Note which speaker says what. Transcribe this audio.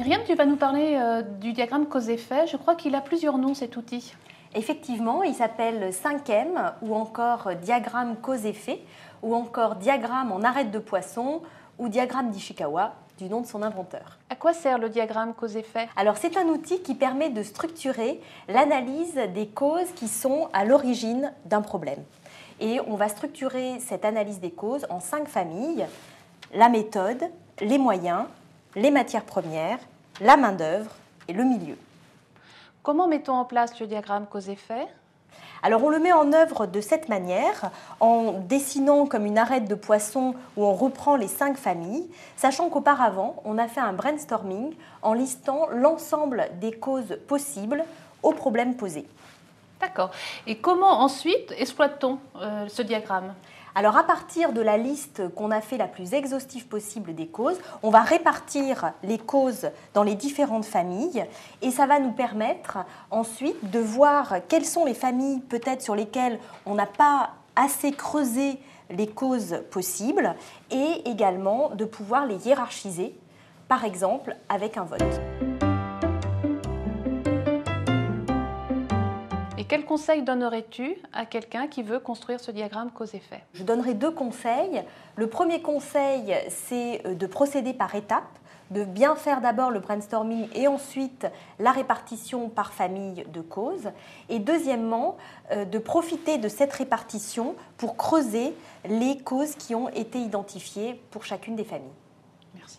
Speaker 1: Myriam, tu vas nous parler du diagramme cause-effet. Je crois qu'il a plusieurs noms, cet outil.
Speaker 2: Effectivement, il s'appelle 5M ou encore diagramme cause-effet ou encore diagramme en arête de poisson ou diagramme d'Ishikawa, du nom de son inventeur.
Speaker 1: À quoi sert le diagramme cause-effet?
Speaker 2: Alors, c'est un outil qui permet de structurer l'analyse des causes qui sont à l'origine d'un problème. Et on va structurer cette analyse des causes en 5 familles: la méthode, les moyens, les matières premières, la main-d'œuvre et le milieu.
Speaker 1: Comment mettons en place le diagramme cause-effet?
Speaker 2: Alors on le met en œuvre de cette manière, en dessinant comme une arête de poisson où on reprend les 5 familles, sachant qu'auparavant on a fait un brainstorming en listant l'ensemble des causes possibles aux problèmes posés.
Speaker 1: D'accord. Et comment ensuite exploite-t-on ce diagramme?
Speaker 2: Alors à partir de la liste qu'on a fait la plus exhaustive possible des causes, on va répartir les causes dans les différentes familles et ça va nous permettre ensuite de voir quelles sont les familles peut-être sur lesquelles on n'a pas assez creusé les causes possibles et également de pouvoir les hiérarchiser, par exemple avec un vote.
Speaker 1: Et quel conseil donnerais-tu à quelqu'un qui veut construire ce diagramme cause-effet?
Speaker 2: Je donnerai 2 conseils. Le premier conseil, c'est de procéder par étapes, de bien faire d'abord le brainstorming et ensuite la répartition par famille de causes. Et deuxièmement, de profiter de cette répartition pour creuser les causes qui ont été identifiées pour chacune des familles.
Speaker 1: Merci.